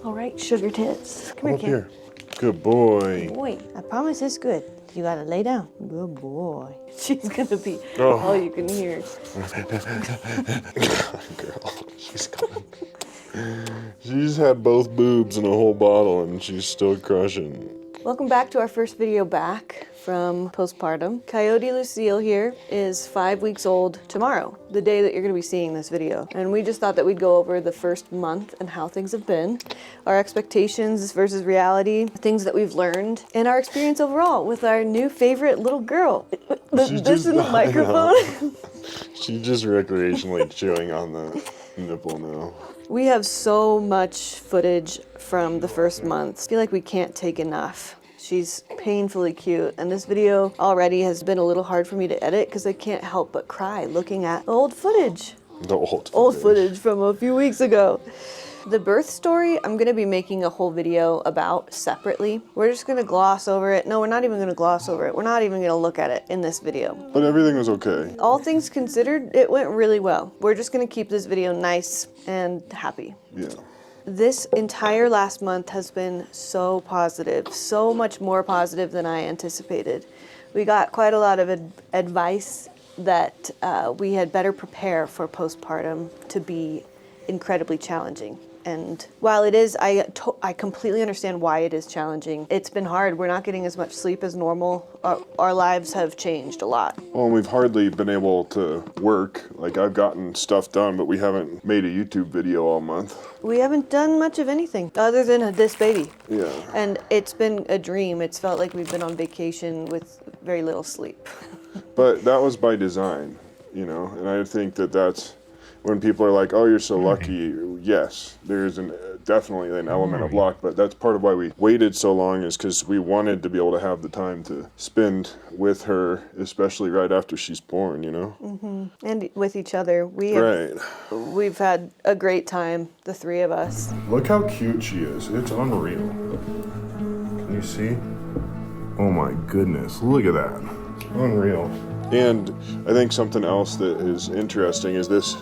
All right, sugar tits. Come here, Here. Good boy. Good boy. I promise it's good. You gotta lay down. Good boy. She's gonna be all you can hear. Girl, she's coming. She's had both boobs in a whole bottle and she's still crushing. Welcome back to our first video back from postpartum. Coyote Lucille here is 5 weeks old tomorrow, the day that you're gonna be seeing this video. And we just thought that we'd go over the first month and how things have been, our expectations versus reality, things that we've learned, and our experience overall with our new favorite little girl. This in the microphone. She's just recreationally chewing on the nipple now. We have so much footage from the first month. I feel like we can't take enough. She's painfully cute, and this video already has been a little hard for me to edit because I can't help but cry looking at old footage. The old footage from a few weeks ago. The birth story, I'm gonna be making a whole video about separately. We're just gonna gloss over it. No, we're not even gonna gloss over it. We're not even gonna look at it in this video. But everything was okay. All things considered, it went really well. We're just gonna keep this video nice and happy. Yeah. This entire last month has been so positive, so much more positive than I anticipated. We got quite a lot of advice that we had better prepare for postpartum to be incredibly challenging. And while it is, I completely understand why it is challenging. It's been hard. We're not getting as much sleep as normal. Our lives have changed a lot. Well, and we've hardly been able to work. Like, I've gotten stuff done, but we haven't made a YouTube video all month. We haven't done much of anything other than this baby. Yeah. And it's been a dream. It's felt like we've been on vacation with very little sleep. But that was by design, you know, and I think that that's when people are like, oh, you're so lucky. Yes, there's definitely an element of luck, but that's part of why we waited so long is because we wanted to be able to have the time to spend with her, especially right after she's born, you know? Mm-hmm. And with each other. We've had a great time, the three of us. Look how cute she is. It's unreal. Can you see? Oh my goodness, look at that. Unreal. And I think something else that is interesting is this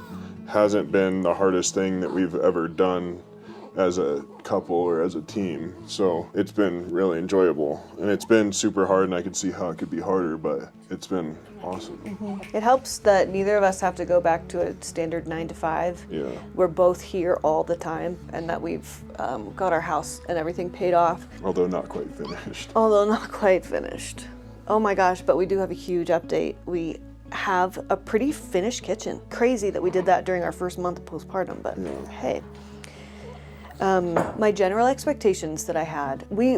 hasn't been the hardest thing that we've ever done as a couple or as a team. So it's been really enjoyable. And it's been super hard, and I can see how it could be harder, but it's been awesome. Mm-hmm. It helps that neither of us have to go back to a standard 9 to 5. Yeah. We're both here all the time, and that we've got our house and everything paid off. Although not quite finished. Oh my gosh, but we do have a huge update. We have a pretty finished kitchen. Crazy that we did that during our first month of postpartum, but hey. My general expectations that I had, we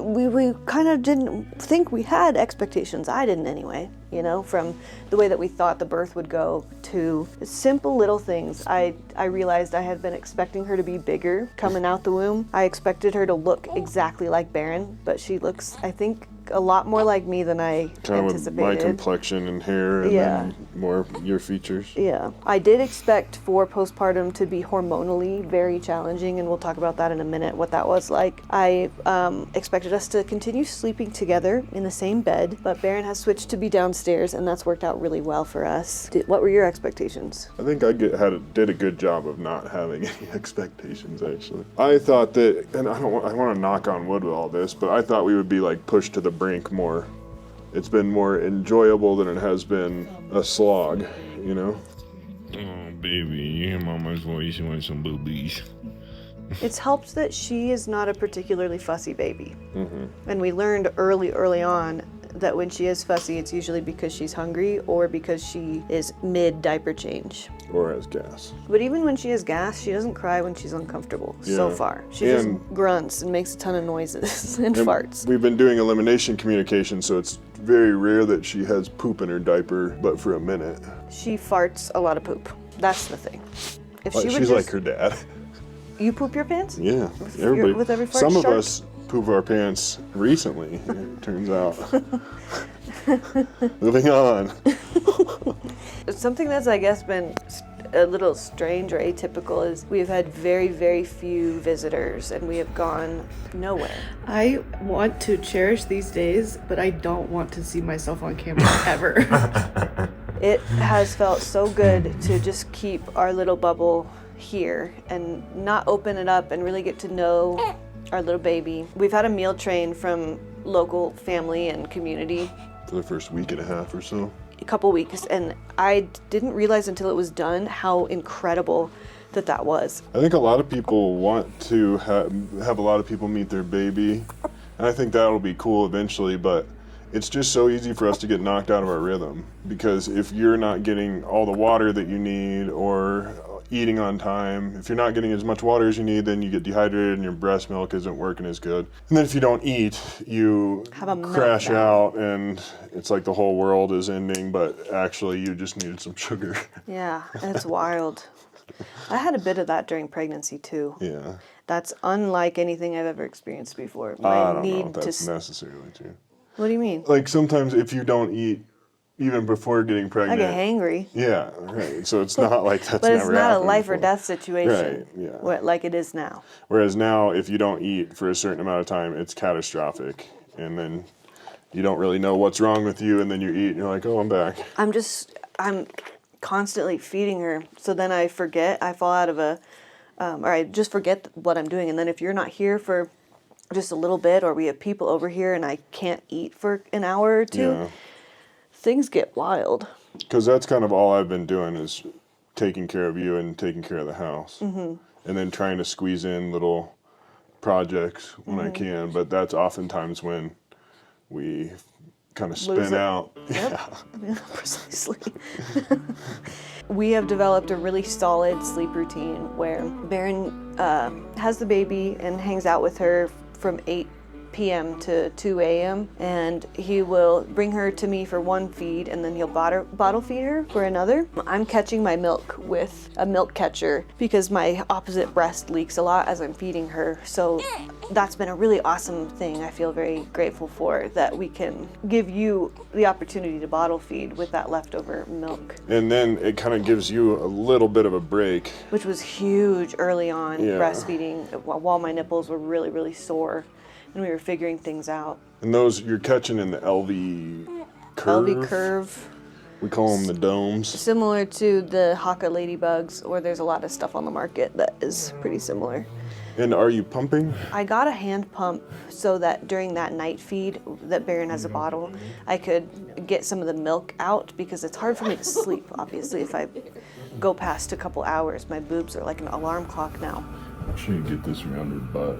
kind of didn't think we had expectations. I didn't anyway, you know, from the way that we thought the birth would go to simple little things. I realized I had been expecting her to be bigger coming out the womb. I expected her to look exactly like Barron, but she looks, I think, a lot more like me than I anticipated. With my complexion and hair and then more your features. Yeah. I did expect for postpartum to be hormonally very challenging, and we'll talk about that in a minute, what that was like. I expected us to continue sleeping together in the same bed, but Barron has switched to be downstairs, and that's worked out really well for us. What were your expectations? I think I did a good job of not having any expectations, actually. I thought that, and I want to knock on wood with all this, but I thought we would be like pushed to the brink more. It's been more enjoyable than it has been a slog, you know? Oh, baby, you hear mama's voice, you want some boobies. It's helped that she is not a particularly fussy baby. Mm-hmm. And we learned early on that when she is fussy, it's usually because she's hungry or because she is mid-diaper change. Or has gas. But even when she has gas, she doesn't cry when she's uncomfortable, so far. She just grunts and makes a ton of noises and farts. We've been doing elimination communication, so it's very rare that she has poop in her diaper, but for a minute. She farts a lot of poop. That's the thing. If she would she's like her dad. You poop your pants? Yeah. With every fart? Some of us poop our pants recently, it turns out. Moving on. Something that's, I guess, been a little strange or atypical is we've had very, very few visitors, and we have gone nowhere. I want to cherish these days, but I don't want to see myself on camera ever. It has felt so good to just keep our little bubble here and not open it up and really get to know our little baby. We've had a meal train from local family and community For the first week and a half or so. a couple weeks, and I didn't realize until it was done how incredible that was. I think a lot of people want to have a lot of people meet their baby, and I think that'll be cool eventually, but it's just so easy for us to get knocked out of our rhythm, because if you're not getting all the water that you need or eating on time, if you're not getting as much water as you need, then you get dehydrated and your breast milk isn't working as good. And then if you don't eat, you Have a crash meltdown. out and it's like the whole world is ending, but actually you just needed some sugar. Yeah, it's wild. I had a bit of that during pregnancy too. Yeah. That's unlike anything I've ever experienced before. I don't know if that's necessarily true. What do you mean? Like sometimes if you don't eat even before getting I pregnant. get hangry. Yeah, right. So it's not like that's But it's never not a happened life or before. death situation. Right, yeah. Like it is now. Whereas now, if you don't eat for a certain amount of time, it's catastrophic. And then you don't really know what's wrong with you, and then you eat, and you're like, oh, I'm back. I'm constantly feeding her. So then I forget. I fall out of or I just forget what I'm doing. And then if you're not here for just a little bit, or we have people over here and I can't eat for an hour or two, Yeah. things get wild. Because that's kind of all I've been doing is taking care of you and taking care of the house. Mm-hmm. And then trying to squeeze in little projects when I can. But that's oftentimes when we kind of Lose spin it. out. Yep. Yeah, precisely. We have developed a really solid sleep routine where Barron has the baby and hangs out with her from 8 p.m. to 2 a.m. and he will bring her to me for one feed and then he'll bottle feed her for another. I'm catching my milk with a milk catcher because my opposite breast leaks a lot as I'm feeding her. So that's been a really awesome thing. I feel very grateful for that we can give you the opportunity to bottle feed with that leftover milk, And then it kind of gives you a little bit of a break. which was huge early on Yeah. breastfeeding while my nipples were really, really sore and we were figuring things out. And those you're catching in the LV curve. LV curve, We call them the domes. similar to the Haka ladybugs, or there's a lot of stuff on the market that is pretty similar. And are you pumping? I got a hand pump so that during that night feed that Barron has a bottle, I could get some of the milk out because it's hard for me to sleep, obviously, if I go past a couple hours. My boobs are like an alarm clock now. I'll show you get this around her butt.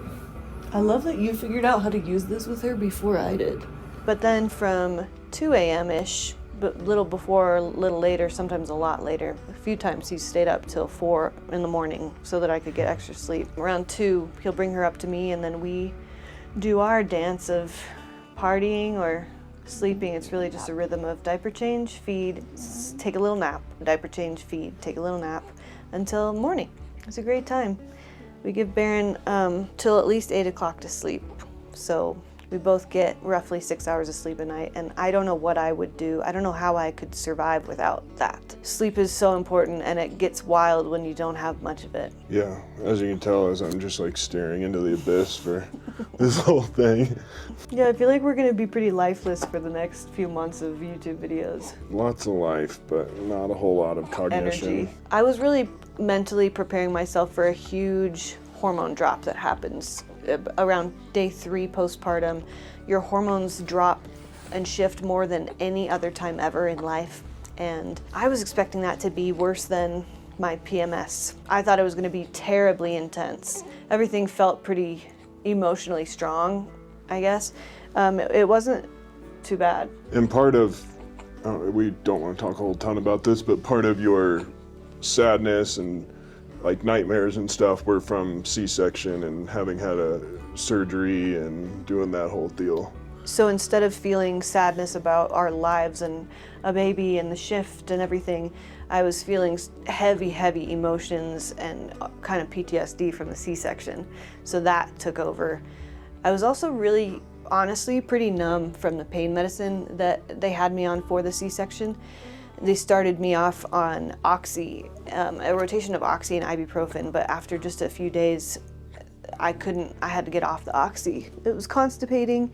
I love that you figured out how to use this with her before I did. But then from 2 a.m.-ish, but little before, little later, sometimes a lot later, a few times he stayed up till 4 in the morning so that I could get extra sleep. Around 2, he'll bring her up to me and then we do our dance of partying or sleeping. It's really just a rhythm of diaper change, feed, take a little nap, diaper change, feed, take a little nap until morning. It's a great time. We give Barron till at least 8 o'clock to sleep. So we both get roughly 6 hours of sleep a night, and I don't know what I would do. I don't know how I could survive without that. Sleep is so important, and it gets wild when you don't have much of it. Yeah, as you can tell, as I'm just like staring into the abyss for this whole thing. Yeah, I feel like we're gonna be pretty lifeless for the next few months of YouTube videos. Lots of life, but not a whole lot of cognition. Energy. I was really mentally preparing myself for a huge hormone drop that happens around day 3 postpartum. Your hormones drop and shift more than any other time ever in life. And I was expecting that to be worse than my PMS. I thought it was going to be terribly intense. Everything felt pretty emotionally strong, I guess. It wasn't too bad. And part of, we don't want to talk a whole ton about this, but part of your sadness and like nightmares and stuff were from C-section and having had a surgery and doing that whole deal. So instead of feeling sadness about our lives and a baby and the shift and everything, I was feeling heavy, heavy emotions and kind of PTSD from the C-section. So that took over. I was also really, honestly, pretty numb from the pain medicine that they had me on for the C-section. They started me off on Oxy, a rotation of Oxy and ibuprofen, but after just a few days, I had to get off the Oxy. It was constipating.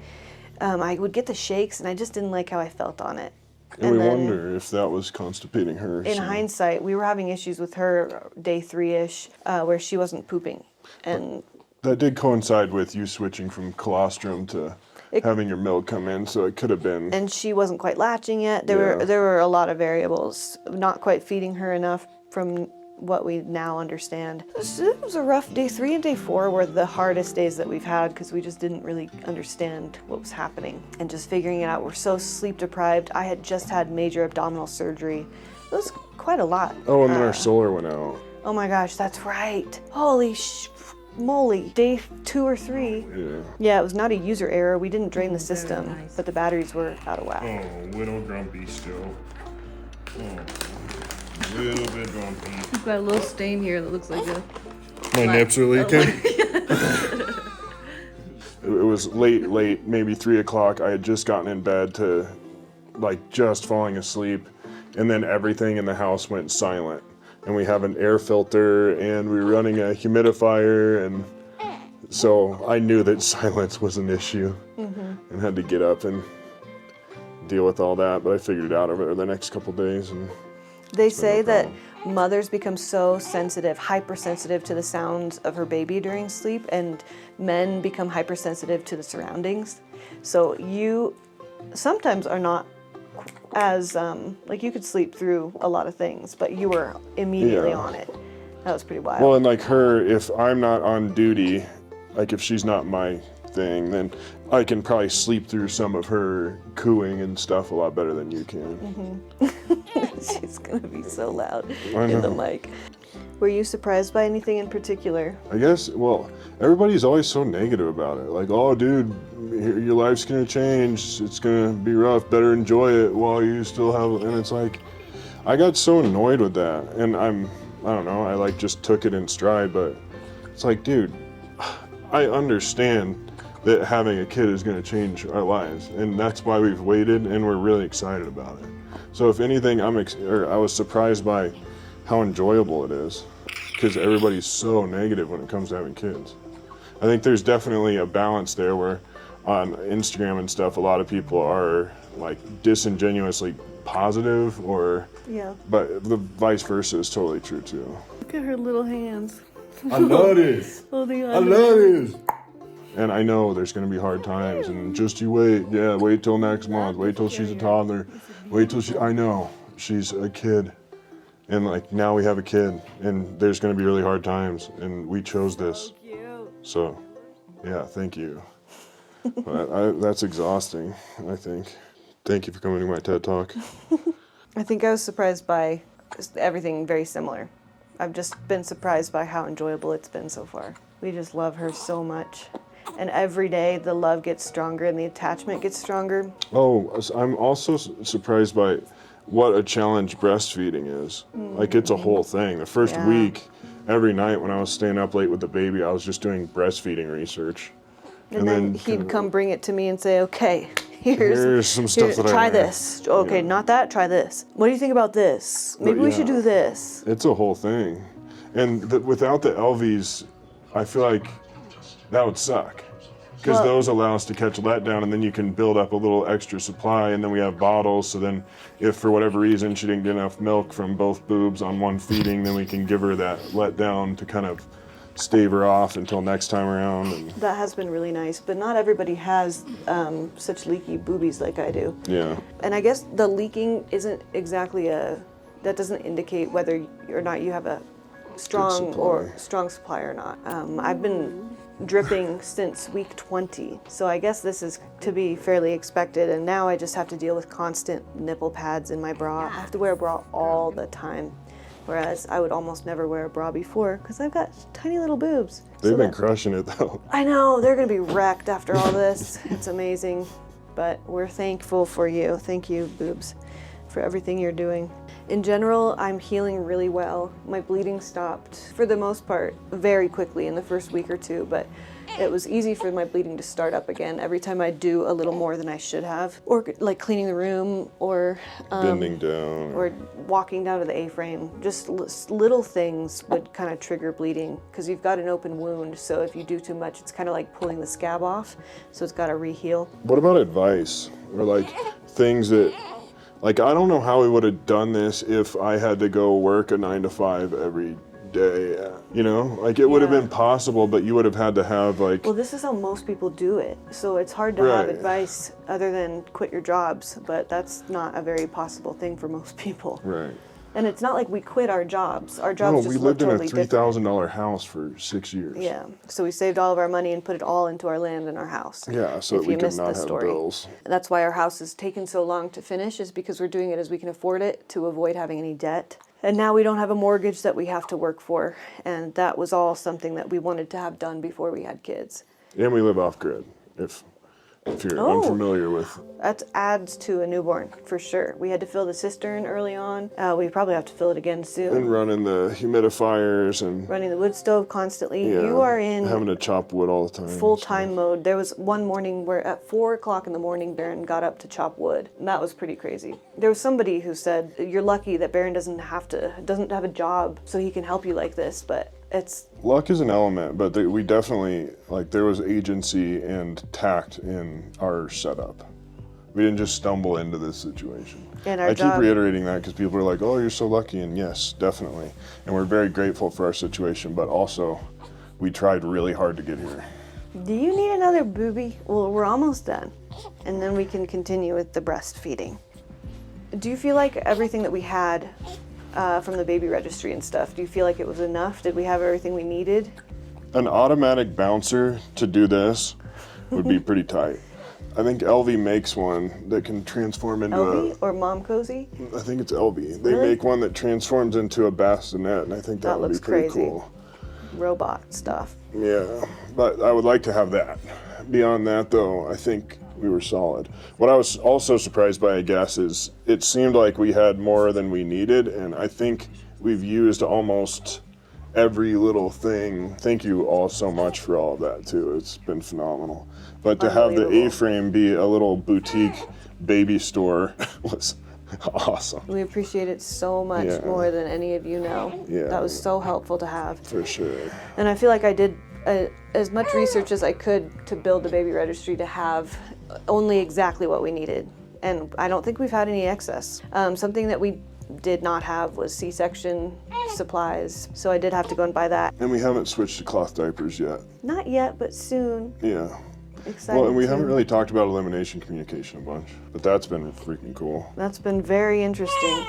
I would get the shakes and I just didn't like how I felt on it. And we then, wonder if that was constipating her. in hindsight, we were having issues with her day 3-ish where she wasn't pooping. And that did coincide with you switching from colostrum to having your milk come in, so it could have been. And she wasn't quite latching yet. There were a lot of variables. Not quite feeding her enough from what we now understand. It was a rough day. 3 and day 4 were the hardest days that we've had because we just didn't really understand what was happening and just figuring it out. We're so sleep deprived. I had just had major abdominal surgery. It was quite a lot. Oh, and then our solar went out. Oh my gosh, that's right. Holy moly. Day 2 or 3. Yeah, it was not a user error. We didn't drain the system, but the batteries were out of whack. Oh, little grumpy still. Oh, little bit grumpy. You've got a little stain here that looks like a... My nips are leaking. It was late, maybe 3 o'clock. I had just gotten in bed to, like, just falling asleep, and then everything in the house went silent. And we have an air filter, and we were running a humidifier, and so I knew that silence was an issue, and had to get up and deal with all that. But I figured it out over the next couple days. And they say that mothers become so sensitive, hypersensitive to the sounds of her baby during sleep, and men become hypersensitive to the surroundings. So you sometimes are not as, like, you could sleep through a lot of things, but you were immediately on it. That was pretty wild. Well, and like her, if I'm not on duty, like if she's not my thing, then I can probably sleep through some of her cooing and stuff a lot better than you can. She's gonna be so loud in the mic. Were you surprised by anything in particular? I guess, well, everybody's always so negative about it. Like, oh, dude, your life's gonna change. It's gonna be rough. Better enjoy it while you still have. And it's like, I got so annoyed with that, and I don't know. I like just took it in stride. But it's like, dude, I understand that having a kid is gonna change our lives, and that's why we've waited, and we're really excited about it. So if anything, I was surprised by how enjoyable it is, because everybody's so negative when it comes to having kids. I think there's definitely a balance there where on Instagram and stuff, a lot of people are like disingenuously positive, but the vice versa is totally true too. Look at her little hands. I love this. Holding on. I love this. And I know there's going to be hard times, and just you wait. Yeah, wait till next month. Wait till she's a toddler. Wait till I know she's a kid. And like now we have a kid, and there's going to be really hard times, and we chose this. So, yeah, thank you. That's exhausting, I think. Thank you for coming to my TED Talk. I think I was surprised by everything very similar. I've just been surprised by how enjoyable it's been so far. We just love her so much. And every day the love gets stronger and the attachment gets stronger. Oh, I'm also surprised by what a challenge breastfeeding is. Like, it's a whole thing. The first week, every night when I was staying up late with the baby, I was just doing breastfeeding research. And then he'd come bring it to me and say, okay, here's some stuff that I try learned. this. Okay, not that, try this. What do you think about this? Maybe we should do this. It's a whole thing. And without the LVs, I feel like that would suck. Because those allow us to catch a letdown, and then you can build up a little extra supply, and then we have bottles, so then if for whatever reason she didn't get enough milk from both boobs on one feeding, then we can give her that letdown to kind of stave her off until next time around. And that has been really nice, but not everybody has such leaky boobies like I do. Yeah. And I guess the leaking isn't exactly that doesn't indicate whether or not you have a strong supply or not. I've been dripping since week 20, so I guess this is to be fairly expected, and now I just have to deal with constant nipple pads in my bra. I have to wear a bra all the time, whereas I would almost never wear a bra before because I've got tiny little boobs. They've been crushing it though. I know, they're gonna be wrecked after all this. It's amazing, but we're thankful for you. Thank you, boobs, for everything you're doing. In general, I'm healing really well. My bleeding stopped, for the most part, very quickly in the first week or two, but it was easy for my bleeding to start up again every time I do a little more than I should have. Or like cleaning the room, or bending down. Or walking down to the A-frame. Just little things would kind of trigger bleeding, because you've got an open wound, so if you do too much, it's kind of like pulling the scab off, so it's got to re-heal. What about advice? Or like things that, like, I don't know how we would have done this if I had to go work a 9 to 5 every day. You know, like it would have Yeah. been possible, but you would have had to have like. Well, this is how most people do it. So it's hard to have Right. advice other than quit your jobs, but that's not a very possible thing for most people. Right. And it's not like we quit our jobs. Our jobs No, just we look lived in a totally different. $3,000 house for 6 years. Yeah. So we saved all of our money and put it all into our land and our house. Yeah, so If that we you could missed not the have story. bills. And that's why our house has taken so long to finish, is because we're doing it as we can afford it to avoid having any debt. And now we don't have a mortgage that we have to work for. And that was all something that we wanted to have done before we had kids. And we live off grid. If you're Oh. unfamiliar with. That adds to a newborn, for sure. We had to fill the cistern early on. We probably have to fill it again soon. And running the humidifiers and Running the wood stove constantly. yeah, You are in having to chop wood all the time. full-time mode. There was one morning where at 4 o'clock in the morning, Barron got up to chop wood. And that was pretty crazy. There was somebody who said, you're lucky that Barron doesn't have a job so he can help you like this, but it's... Luck is an element, but we definitely, like, there was agency and tact in our setup. We didn't just stumble into this situation. And our I keep job- reiterating that because people are like, oh, you're so lucky, and yes, definitely. And we're very grateful for our situation, but also we tried really hard to get here. Do you need another booby? Well, we're almost done. And then we can continue with the breastfeeding. Do you feel like everything that we had from the baby registry and stuff, do you feel like it was enough? Did we have everything we needed? An automatic bouncer to do this would be pretty tight. I think LV makes one that can transform into Elby or Mom Cozy? I think it's LV. They Really? make one that transforms into a bassinet, and I think that That would be looks pretty crazy. cool. Robot stuff. Yeah, but I would like to have that. Beyond that, though, I think we were solid. What I was also surprised by, I guess, is it seemed like we had more than we needed, and I think we've used almost every little thing. Thank you all so much for all of that, too. It's been phenomenal. But to have the Unbelievable. A-frame be a little boutique baby store was awesome. We appreciate it so much Yeah. more than any of you know. Yeah. That was so helpful to have. For sure. And I feel like I did as much research as I could to build the baby registry to have only exactly what we needed. And I don't think we've had any excess. Something that we did not have was C-section supplies, so I did have to go and buy that. And we haven't switched to cloth diapers yet. Not yet, but soon. Yeah. Excited Well, and we to. haven't really talked about elimination communication a bunch, but that's been freaking cool. That's been very interesting.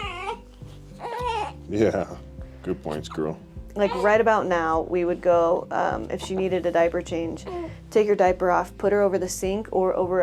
Yeah. Good points, girl. Like right about now, we would go, if she needed a diaper change, take her diaper off, put her over the sink or over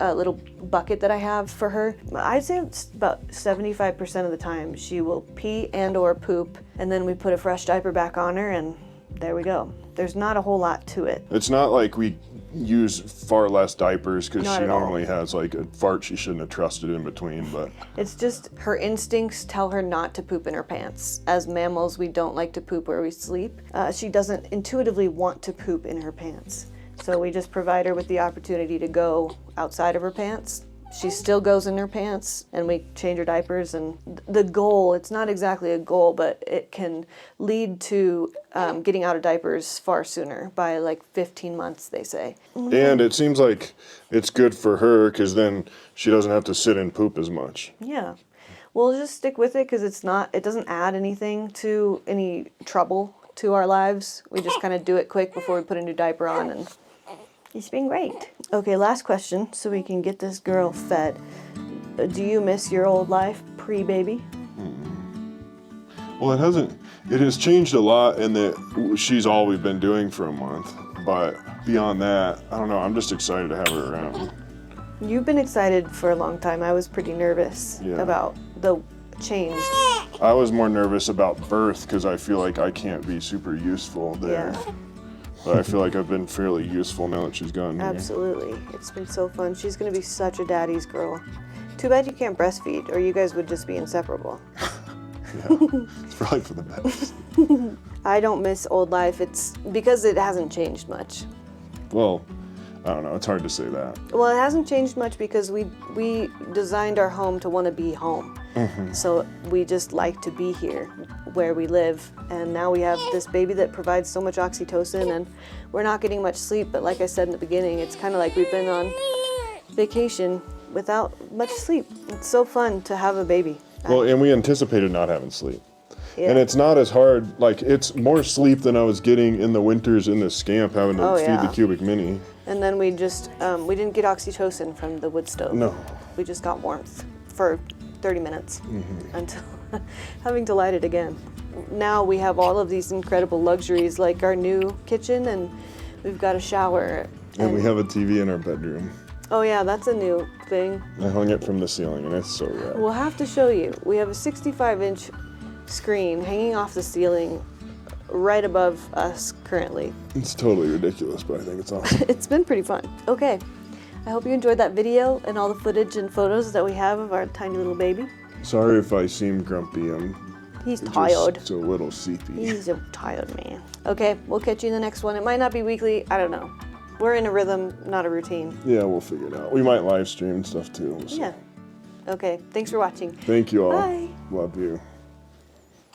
a little bucket that I have for her. I'd say it's about 75% of the time she will pee and or poop, and then we put a fresh diaper back on her, and there we go. There's not a whole lot to it. It's not like we use far less diapers because Not she at all. normally has like a fart she shouldn't have trusted in between, but It's just her instincts tell her not to poop in her pants. As mammals, we don't like to poop where we sleep. She doesn't intuitively want to poop in her pants. So we just provide her with the opportunity to go outside of her pants. She still goes in her pants, and we change her diapers. And the goal, it's not exactly a goal, but it can lead to getting out of diapers far sooner, by like 15 months, they say. and it seems like it's good for her because then she doesn't have to sit and poop as much. Yeah. We'll just stick with it because it doesn't add anything to any trouble to our lives. We just kind of do it quick before we put a new diaper on, and it's been great. Okay, last question so we can get this girl fed. Do you miss your old life pre-baby? Well, it has changed a lot in that she's all we've been doing for a month, but beyond that, I don't know, I'm just excited to have her around. You've been excited for a long time. I was pretty nervous Yeah. about the change. I was more nervous about birth because I feel like I can't be super useful there. Yeah. But I feel like I've been fairly useful now that she's gone here. Absolutely. It's been so fun. She's going to be such a daddy's girl. Too bad you can't breastfeed, or you guys would just be inseparable. Yeah. It's probably for the best. I don't miss old life. It's because it hasn't changed much. Well, I don't know. It's hard to say that. Well, it hasn't changed much because we designed our home to want to be home. So we just like to be here where we live. And now we have this baby that provides so much oxytocin, and we're not getting much sleep. But like I said in the beginning, it's kind of like we've been on vacation without much sleep. It's so fun to have a baby. Well, and we anticipated not having sleep. Yeah. And it's not as hard, like it's more sleep than I was getting in the winters in the Scamp having to feed yeah. the Cubic Mini. And then we just, we didn't get oxytocin from the wood stove. No. We just got warmth for 30 minutes until having to light it again. Now we have all of these incredible luxuries like our new kitchen, and we've got a shower. And we have a TV in our bedroom. Oh yeah, that's a new thing. I hung it from the ceiling and it's so rad. We'll have to show you. We have a 65-inch screen hanging off the ceiling right above us currently. It's totally ridiculous, but I think it's awesome. It's been pretty fun. Okay, I hope you enjoyed that video and all the footage and photos that we have of our tiny little baby. Sorry if I seem grumpy. He's tired. Just a little sleepy. He's a tired man. Okay, we'll catch you in the next one. It might not be weekly, I don't know. We're in a rhythm, not a routine. Yeah, we'll figure it out. We might live stream stuff too. So. Yeah. Okay, thanks for watching. Thank you all. Bye. Love you.